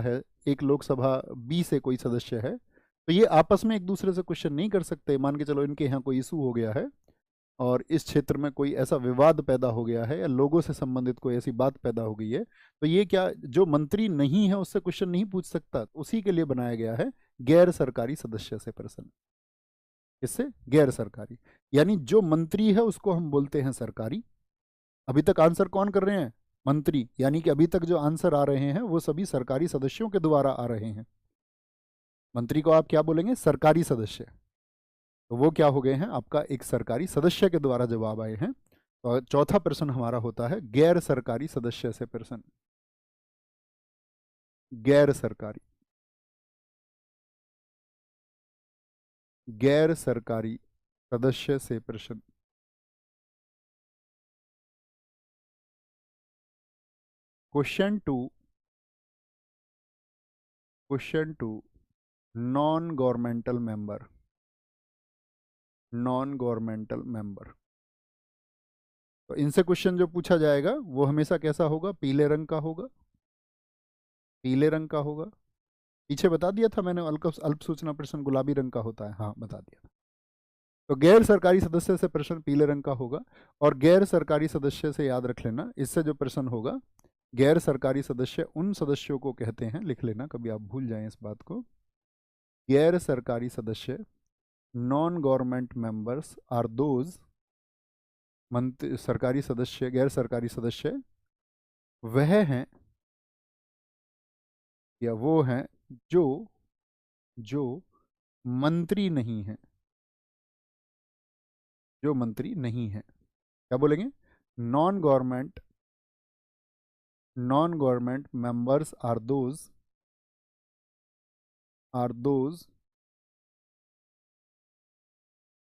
है, एक लोकसभा बी से कोई सदस्य है, तो ये आपस में एक दूसरे से क्वेश्चन नहीं कर सकते। मान के चलो इनके यहाँ कोई इशू हो गया है और इस क्षेत्र में कोई ऐसा विवाद पैदा हो गया है या लोगों से संबंधित कोई ऐसी बात पैदा हो गई है, तो ये क्या जो मंत्री नहीं है उससे क्वेश्चन नहीं पूछ सकता? उसी के लिए बनाया गया है गैर सरकारी सदस्य से प्रश्न। इससे गैर सरकारी यानी जो मंत्री है उसको हम बोलते हैं सरकारी। अभी तक आंसर कौन कर रहे हैं? मंत्री। यानी कि अभी तक जो आंसर आ रहे हैं वो सभी सरकारी सदस्यों के द्वारा आ रहे हैं। मंत्री को आप क्या बोलेंगे? सरकारी सदस्य। तो वो क्या हो गए हैं? आपका एक सरकारी सदस्य के द्वारा जवाब आए हैं। तो चौथा प्रश्न हमारा होता है गैर सरकारी सदस्य से प्रश्न। गैर सरकारी, गैर सरकारी सदस्य से प्रश्न। Question to non governmental member. Non governmental member, तो इनसे क्वेश्चन जो पूछा जाएगा वो हमेशा कैसा होगा? पीले रंग का होगा। पीले रंग का होगा। पीछे बता दिया था मैंने, अल्प सूचना प्रश्न गुलाबी रंग का होता है। हाँ, बता दिया था। तो गैर सरकारी सदस्य से प्रश्न पीले रंग का होगा। और गैर सरकारी सदस्य से याद रख लेना, इससे जो प्रश्न होगा, गैर सरकारी सदस्य उन सदस्यों को कहते हैं, लिख लेना कभी आप भूल जाएं इस बात को। गैर सरकारी सदस्य, non government members are those, मंत्री सरकारी सदस्य, गैर सरकारी सदस्य वह हैं या वो हैं जो जो मंत्री नहीं है। जो मंत्री नहीं है, क्या बोलेंगे? Non government members are those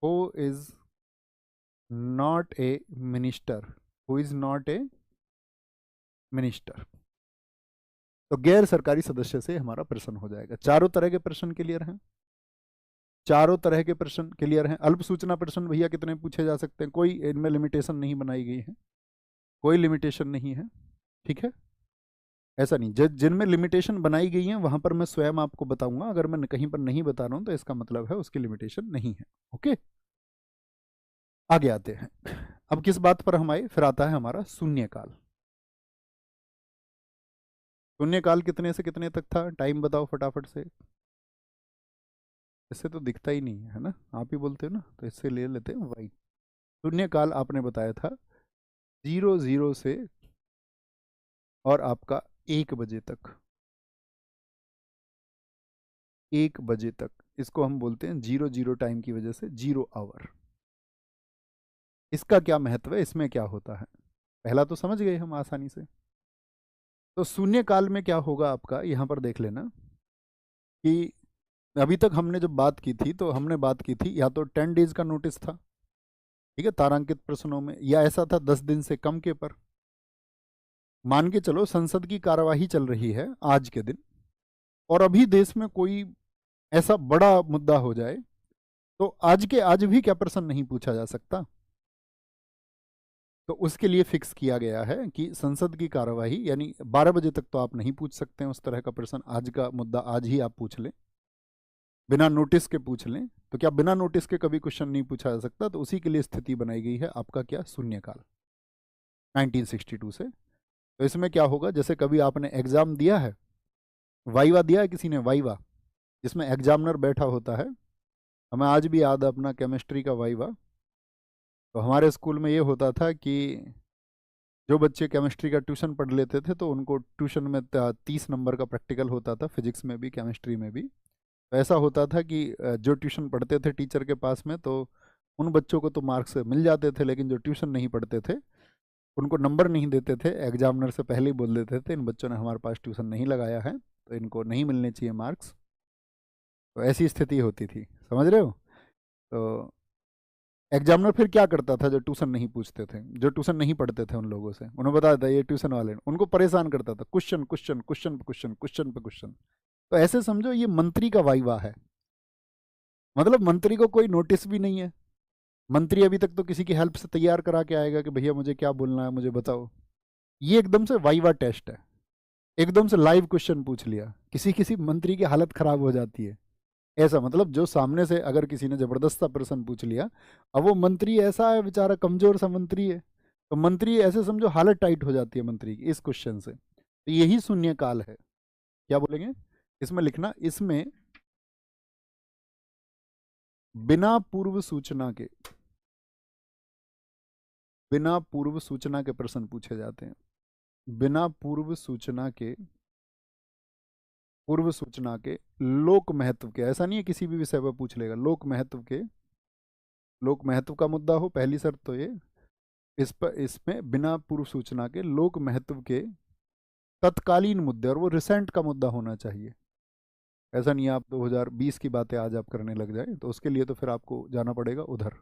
who is not a minister, who is not a minister। तो गैर सरकारी सदस्य से हमारा प्रश्न हो जाएगा। चारों तरह के प्रश्न क्लियर हैं? चारों तरह के प्रश्न क्लियर हैं। अल्प सूचना प्रश्न भैया कितने पूछे जा सकते हैं? कोई इनमें लिमिटेशन नहीं बनाई गई है, कोई लिमिटेशन नहीं है, ठीक है? ऐसा नहीं, जिनमें लिमिटेशन बनाई गई है वहां पर मैं स्वयं आपको बताऊंगा। अगर मैं कहीं पर नहीं बता रहा हूं तो इसका मतलब है उसकी लिमिटेशन नहीं है। ओके, आगे आते हैं। अब किस बात पर हम आए? फिर आता है हमारा शून्यकाल। शून्यकाल कितने से कितने तक था? टाइम बताओ फटाफट से। इससे तो दिखता ही नहीं है ना, आप ही बोलते हो ना, तो इससे ले लेते हैं वाई। शून्यकाल आपने बताया था 00 से और आपका 1 बजे तक। 1 बजे तक, इसको हम बोलते हैं 00 टाइम की वजह से 0 आवर। इसका क्या महत्व है? इसमें क्या होता है? पहला तो समझ गए हम आसानी से। तो शून्य काल में क्या होगा आपका, यहां पर देख लेना कि अभी तक हमने जब बात की थी तो हमने बात की थी या तो 10 डेज का नोटिस था, ठीक है, तारांकित प्रश्नों में, या ऐसा था 10 दिन से कम के पर। मान के चलो संसद की कार्यवाही चल रही है आज के दिन और अभी देश में कोई ऐसा बड़ा मुद्दा हो जाए तो आज के आज भी क्या प्रश्न नहीं पूछा जा सकता? तो उसके लिए फिक्स किया गया है कि संसद की कार्यवाही यानी 12 बजे तक तो आप नहीं पूछ सकते हैं उस तरह का प्रश्न। आज का मुद्दा आज ही आप पूछ लें, बिना नोटिस के पूछ लें। तो क्या बिना नोटिस के कभी क्वेश्चन नहीं पूछा जा सकता? तो उसी के लिए स्थिति बनाई गई है आपका क्या? शून्यकाल 1962 से। तो इसमें क्या होगा, जैसे कभी आपने एग्जाम दिया है, वाइवा दिया है किसी ने? वाइवा, जिसमें एग्जामिनर बैठा होता है। हमें आज भी याद है अपना केमिस्ट्री का वाइवा। तो हमारे स्कूल में ये होता था कि जो बच्चे केमिस्ट्री का ट्यूशन पढ़ लेते थे तो उनको ट्यूशन में 30 नंबर का प्रैक्टिकल होता था, फिजिक्स में भी केमिस्ट्री में भी। तो ऐसा होता था कि जो ट्यूशन पढ़ते थे टीचर के पास में, तो उन बच्चों को तो मार्क्स मिल जाते थे, लेकिन जो ट्यूशन नहीं पढ़ते थे उनको नंबर नहीं देते थे। एग्जामिनर से पहले ही बोल देते थे इन बच्चों ने हमारे पास ट्यूशन नहीं लगाया है तो इनको नहीं मिलने चाहिए मार्क्स। तो ऐसी स्थिति होती थी, समझ रहे हो? तो एग्जामिनर फिर क्या करता था, जो ट्यूशन नहीं पूछते थे, जो ट्यूशन नहीं पढ़ते थे, उन लोगों से उन्हें बता देता ये ट्यूशन वाले, उनको परेशान करता था, क्वेश्चन क्वेश्चन क्वेश्चन पे क्वेश्चन, क्वेश्चन पे क्वेश्चन। तो ऐसे समझो ये मंत्री का वाइवा है। मतलब मंत्री को कोई नोटिस भी नहीं है, मंत्री अभी तक तो किसी की हेल्प से तैयार करा के आएगा कि भैया मुझे क्या बोलना है मुझे बताओ। ये एकदम से वाइवा टेस्ट है। एकदम से लाइव क्वेश्चन पूछ लिया, किसी किसी मंत्री की हालत खराब हो जाती है। ऐसा मतलब जो सामने से अगर किसी ने जबरदस्त सा प्रश्न पूछ लिया, अब वो मंत्री ऐसा है बेचारा, कमजोर सा मंत्री है, तो मंत्री ऐसे समझो हालत टाइट हो जाती है मंत्री की इस क्वेश्चन से। तो यही शून्य काल है। क्या बोलेंगे इसमें लिखना, इसमें बिना पूर्व सूचना के, बिना पूर्व सूचना के प्रश्न पूछे जाते हैं। बिना पूर्व सूचना के, पूर्व सूचना के लोक महत्व के, ऐसा नहीं है किसी भी विषय पर पूछ लेगा, लोक महत्व के, लोक महत्व का मुद्दा हो, पहली शर्त तो ये। इस पर, इसमें बिना पूर्व सूचना के लोक महत्व के तत्कालीन मुद्दे, और वो रिसेंट का मुद्दा होना चाहिए। ऐसा नहीं है आप 2020 की बातें आज आप करने लग जाए, तो उसके लिए तो फिर आपको जाना पड़ेगा उधर,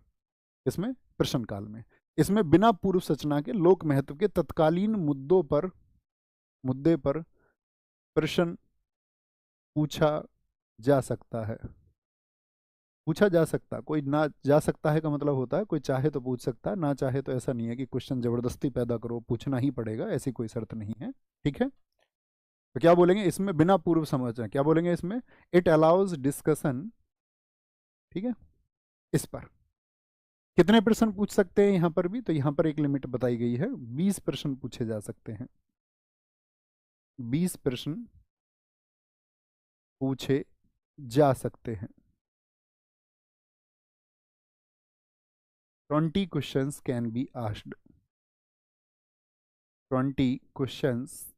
इसमें प्रश्न काल में। इसमें बिना पूर्व सूचना के लोक महत्व के तत्कालीन मुद्दों पर, मुद्दे पर प्रश्न पूछा जा सकता है। पूछा जा सकता, कोई ना जा सकता है का मतलब होता है कोई चाहे तो पूछ सकता है, ना चाहे तो ऐसा नहीं है कि क्वेश्चन जबरदस्ती पैदा करो, पूछना ही पड़ेगा, ऐसी कोई शर्त नहीं है। ठीक है, तो क्या बोलेंगे इसमें बिना पूर्व समझना, क्या बोलेंगे इसमें, इट अलाउज डिस्कशन। ठीक है, इस पर कितने प्रश्न पूछ सकते हैं यहाँ पर भी, तो यहाँ पर एक लिमिट बताई गई है, 20 प्रश्न पूछे जा सकते हैं। 20 प्रश्न पूछे जा सकते हैं। 20 questions can be asked. 20 questions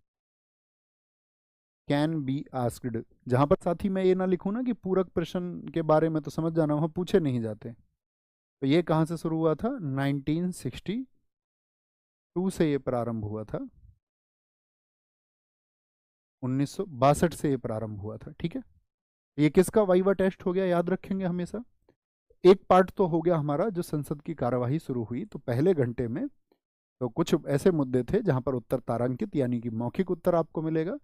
can be asked. जहां पर साथी मैं ये ना लिखूं ना कि पूरक प्रश्न के बारे में, तो समझ जाना वहां पूछे नहीं जाते। तो ये कहां से शुरू हुआ था, 1962 से ये प्रारंभ हुआ था, 1962 से ये प्रारंभ हुआ था। ठीक है, ये किसका वाइवा टेस्ट हो गया, याद रखेंगे हमेशा। एक पार्ट तो हो गया हमारा जो संसद की कार्यवाही शुरू हुई, तो पहले घंटे में तो कुछ ऐसे मुद्दे थे जहां पर उत्तर तारांकित यानी कि मौखिक उत्तर आपको मिलेगा,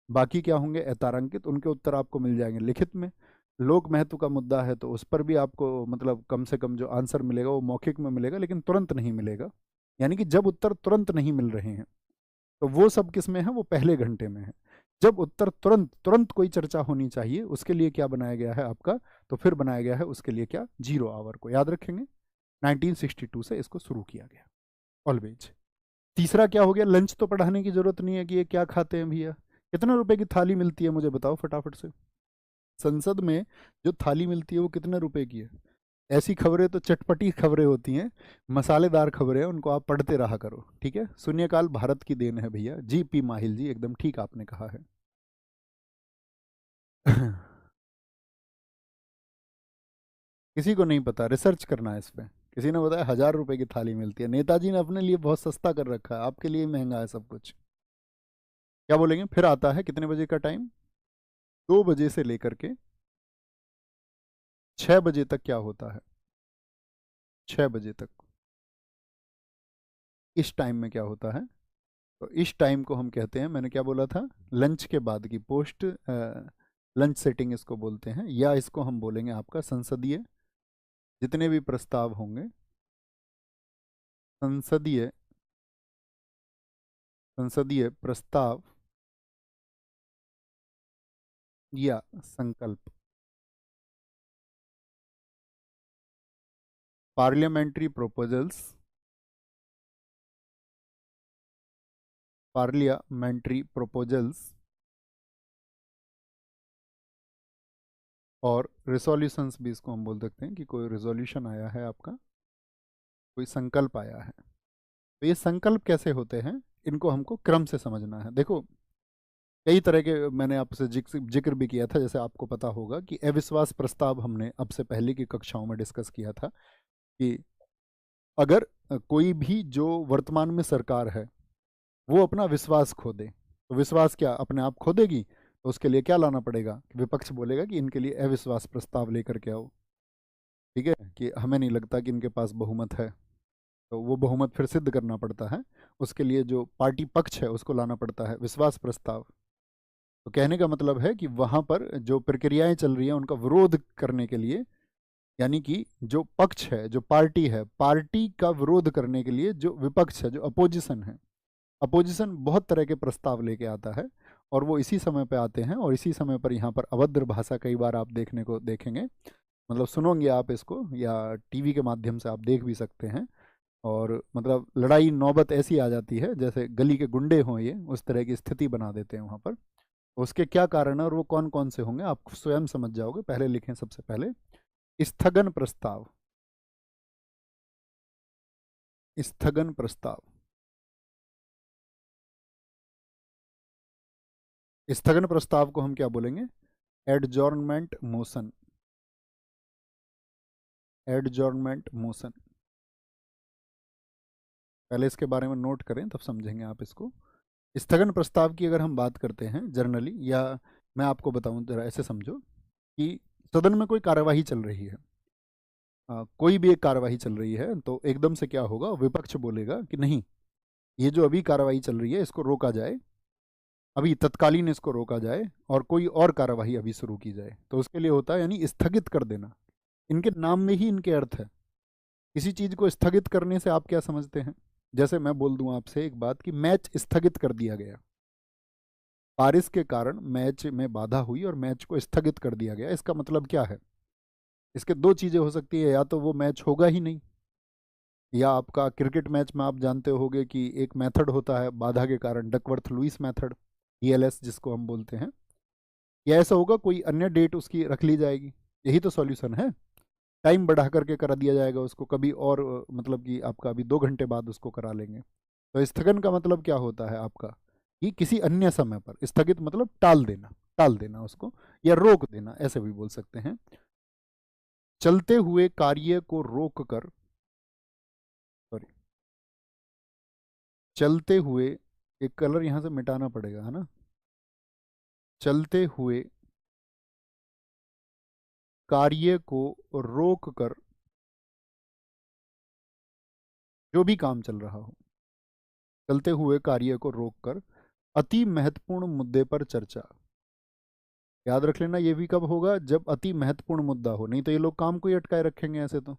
बाकी क्या होंगे अतारांकित, उनके उत्तर आपको मिल जाएंगे लिखित में। लोक महत्व का मुद्दा है तो उस पर भी आपको मतलब कम से कम जो आंसर मिलेगा वो मौखिक में मिलेगा, लेकिन तुरंत नहीं मिलेगा, यानी कि जब उत्तर तुरंत नहीं मिल रहे हैं तो वो सब किस में है, वो पहले घंटे में है। जब उत्तर तुरंत तुरंत कोई चर्चा होनी चाहिए उसके लिए क्या बनाया गया है आपका, तो फिर बनाया गया है उसके लिए क्या, 0 आवर को, याद रखेंगे 1962 से इसको शुरू किया गया ऑलवेज। तीसरा क्या हो गया, लंच तो पढ़ाने की जरूरत नहीं है कि ये क्या खाते हैं भैया। कितने रुपए की थाली मिलती है मुझे बताओ फटाफट से, संसद में जो थाली मिलती है वो कितने रुपए की है। ऐसी खबरें तो चटपटी खबरें होती हैं, मसालेदार खबरें, उनको आप पढ़ते रहा करो। ठीक है, शून्यकाल भारत की देन है भैया। जी पी माहिल जी, एकदम ठीक आपने कहा है। किसी को नहीं पता, रिसर्च करना है इस पे। किसी ने बताया 1000 रुपए की थाली मिलती है, नेताजी ने अपने लिए बहुत सस्ता कर रखा है, आपके लिए महंगा है सब कुछ। क्या बोलेंगे, फिर आता है कितने बजे का टाइम, 2 बजे से लेकर के 6 बजे तक क्या होता है, 6 बजे तक इस टाइम में क्या होता है, तो इस टाइम को हम कहते हैं, मैंने क्या बोला था, लंच के बाद की पोस्ट लंच सेटिंग इसको बोलते हैं, या इसको हम बोलेंगे आपका संसदीय, जितने भी प्रस्ताव होंगे संसदीय, संसदीय प्रस्ताव या संकल्प, पार्लियामेंट्री प्रोपोजल्स, पार्लियामेंट्री प्रोपोजल्स और रिसोल्यूशंस भी इसको हम बोल सकते हैं, कि कोई रिजोल्यूशन आया है आपका, कोई संकल्प आया है। तो ये संकल्प कैसे होते हैं, इनको हमको क्रम से समझना है। देखो कई तरह के मैंने आपसे जिक्र भी किया था, जैसे आपको पता होगा कि अविश्वास प्रस्ताव हमने अब से पहले की कक्षाओं में डिस्कस किया था, कि अगर कोई भी जो वर्तमान में सरकार है वो अपना विश्वास खो दे, तो विश्वास क्या अपने आप खो देगी, तो उसके लिए क्या लाना पड़ेगा, विपक्ष बोलेगा कि इनके लिए अविश्वास प्रस्ताव लेकर के आओ। ठीक है, कि हमें नहीं लगता कि इनके पास बहुमत है, तो वो बहुमत फिर सिद्ध करना पड़ता है, उसके लिए जो पार्टी पक्ष है उसको लाना पड़ता है विश्वास प्रस्ताव। तो कहने का मतलब है कि वहाँ पर जो प्रक्रियाएं चल रही हैं उनका विरोध करने के लिए, यानी कि जो पक्ष है, जो पार्टी है, पार्टी का विरोध करने के लिए जो विपक्ष है, जो अपोजिशन है, अपोजिशन बहुत तरह के प्रस्ताव लेके आता है, और वो इसी समय पे आते हैं, और इसी समय पर यहाँ पर अभद्र भाषा कई बार आप देखने को देखेंगे, मतलब सुनोगे आप इसको, या टीवी के माध्यम से आप देख भी सकते हैं। और मतलब लड़ाई नौबत ऐसी आ जाती है जैसे गली के गुंडे हों, ये उस तरह की स्थिति बना देते हैं वहाँ पर। उसके क्या कारण है और वो कौन कौन से होंगे आप स्वयं समझ जाओगे। पहले लिखें सबसे पहले स्थगन प्रस्ताव। स्थगन प्रस्ताव। स्थगन प्रस्ताव को हम क्या बोलेंगे? Adjournment motion. Adjournment motion. पहले इसके बारे में नोट करें तब समझेंगे आप इसको। स्थगन प्रस्ताव की अगर हम बात करते हैं जनरली, या मैं आपको बताऊं जरा ऐसे समझो कि सदन में कोई कार्यवाही चल रही है, कोई भी एक कार्यवाही चल रही है, तो एकदम से क्या होगा, विपक्ष बोलेगा कि नहीं, ये जो अभी कार्यवाही चल रही है इसको रोका जाए, अभी तत्कालीन इसको रोका जाए और कोई और कार्यवाही अभी शुरू की जाए। तो उसके लिए होता है यानी स्थगित कर देना। इनके नाम में ही इनके अर्थ है। किसी चीज को स्थगित करने से आप क्या समझते हैं? जैसे मैं बोल दूं आपसे एक बात कि मैच स्थगित कर दिया गया, बारिश के कारण मैच में बाधा हुई और मैच को स्थगित कर दिया गया, इसका मतलब क्या है? इसके दो चीजें हो सकती है, या तो वो मैच होगा ही नहीं, या आपका क्रिकेट मैच में आप जानते होंगे कि एक मेथड होता है बाधा के कारण, डकवर्थ लुईस मेथड, DLS जिसको हम बोलते हैं, या ऐसा होगा कोई अन्य डेट उसकी रख ली जाएगी। यही तो सॉल्यूशन है, टाइम बढ़ा करके करा दिया जाएगा उसको कभी और, मतलब कि आपका अभी 2 घंटे बाद उसको करा लेंगे। तो स्थगन का मतलब क्या होता है आपका, कि किसी अन्य समय पर, स्थगित मतलब टाल देना, टाल देना उसको, या रोक देना, ऐसे भी बोल सकते हैं। चलते हुए कार्य को रोक कर, सॉरी, चलते हुए, एक कलर यहां से मिटाना पड़ेगा है ना, चलते हुए कार्य को रोक कर, जो भी काम चल रहा हो, चलते हुए कार्य को रोककर अति महत्वपूर्ण मुद्दे पर चर्चा। याद रख लेना, ये भी कब होगा, जब अति महत्वपूर्ण मुद्दा हो, नहीं तो ये लोग काम को ही अटकाए रखेंगे ऐसे तो।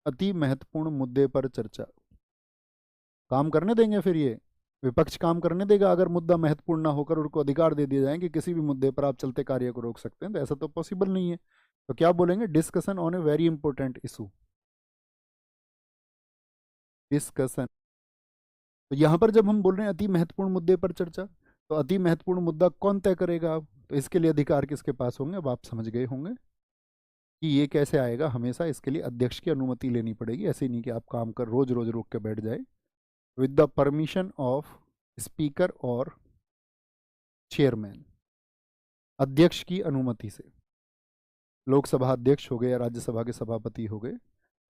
अति महत्वपूर्ण मुद्दे पर चर्चा, काम करने देंगे फिर ये, विपक्ष काम करने देगा अगर मुद्दा महत्वपूर्ण ना होकर उनको अधिकार दे दिए जाए कि किसी भी मुद्दे पर आप चलते कार्य को रोक सकते हैं, तो ऐसा तो पॉसिबल नहीं है। तो क्या बोलेंगे, discussion on a very important issue. Discussion. तो यहाँ पर जब हम बोल रहे हैं अति महत्वपूर्ण मुद्दे पर चर्चा, तो अति महत्वपूर्ण मुद्दा कौन तय करेगा अब, तो इसके लिए अधिकार किसके पास होंगे, अब आप समझ गए होंगे कि ये कैसे आएगा। हमेशा इसके लिए अध्यक्ष की अनुमति लेनी पड़ेगी, ऐसे नहीं कि आप काम कर रोज रोज रोक के बैठ जाए। With the permission of speaker और चेयरमैन, अध्यक्ष की अनुमति से। लोकसभा अध्यक्ष हो गए या राज्यसभा के सभापति हो गए,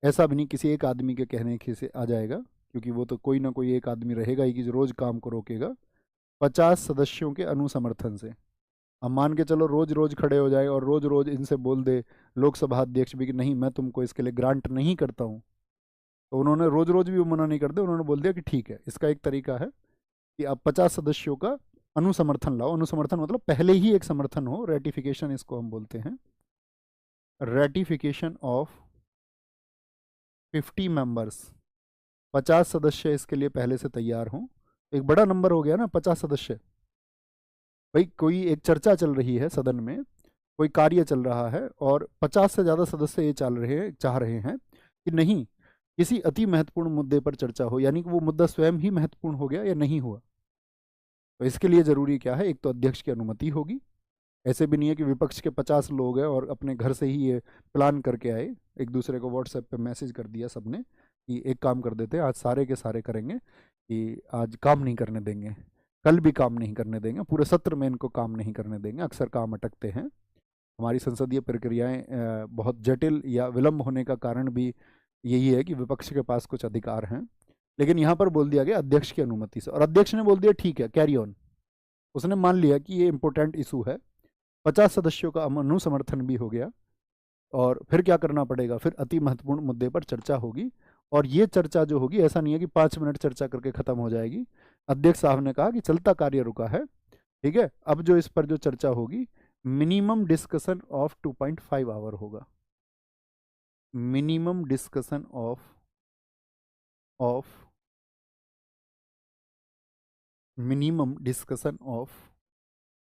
ऐसा भी नहीं किसी एक आदमी के कहने के से आ जाएगा, क्योंकि वो तो कोई ना कोई एक आदमी रहेगा ही कि जो रोज काम को रोकेगा। 50 सदस्यों के अनुसमर्थन से। अब मान के चलो रोज रोज खड़े हो जाए और रोज रोज इनसे बोल दे लोकसभा अध्यक्ष भी कि नहीं मैं तुमको इसके लिए ग्रांट नहीं करता हूँ, तो उन्होंने रोज रोज भी वो मना नहीं कर दे, उन्होंने बोल दिया कि ठीक है। इसका एक तरीका है कि आप 50 सदस्यों का अनुसमर्थन लाओ। अनुसमर्थन मतलब पहले ही एक समर्थन हो, रेटिफिकेशन इसको हम बोलते हैं। रेटिफिकेशन ऑफ 50 मेंबर्स, 50 सदस्य इसके लिए पहले से तैयार हों। एक बड़ा नंबर हो गया ना 50 सदस्य। भाई कोई एक चर्चा चल रही है सदन में, कोई कार्य चल रहा है, और 50 से ज़्यादा सदस्य ये चाह रहे हैं कि नहीं, किसी अति महत्वपूर्ण मुद्दे पर चर्चा हो, यानी कि वो मुद्दा स्वयं ही महत्वपूर्ण हो गया या नहीं हुआ। तो इसके लिए जरूरी क्या है, एक तो अध्यक्ष की अनुमति होगी। ऐसे भी नहीं है कि विपक्ष के 50 लोग हैं और अपने घर से ही ये प्लान करके आए, एक दूसरे को व्हाट्सएप पे मैसेज कर दिया सबने कि एक काम कर देते हैं, आज सारे के सारे करेंगे कि आज काम नहीं करने देंगे, कल भी काम नहीं करने देंगे, पूरे सत्र में इनको काम नहीं करने देंगे। अक्सर काम अटकते हैं, हमारी संसदीय प्रक्रियाएं बहुत जटिल या विलंब होने का कारण भी यही है कि विपक्ष के पास कुछ अधिकार हैं। लेकिन यहाँ पर बोल दिया गया अध्यक्ष की अनुमति से, और अध्यक्ष ने बोल दिया ठीक है कैरी ऑन, उसने मान लिया कि ये इंपॉर्टेंट इशू है, 50 सदस्यों का अनुसमर्थन भी हो गया। और फिर क्या करना पड़ेगा, फिर अति महत्वपूर्ण मुद्दे पर चर्चा होगी। और ये चर्चा जो होगी, ऐसा नहीं है कि 5 मिनट चर्चा करके खत्म हो जाएगी। अध्यक्ष साहब ने कहा कि चलता कार्य रुका है, ठीक है, अब जो इस पर जो चर्चा होगी, मिनिमम डिस्कशन ऑफ 2.5 आवर होगा। Minimum discussion of minimum discussion of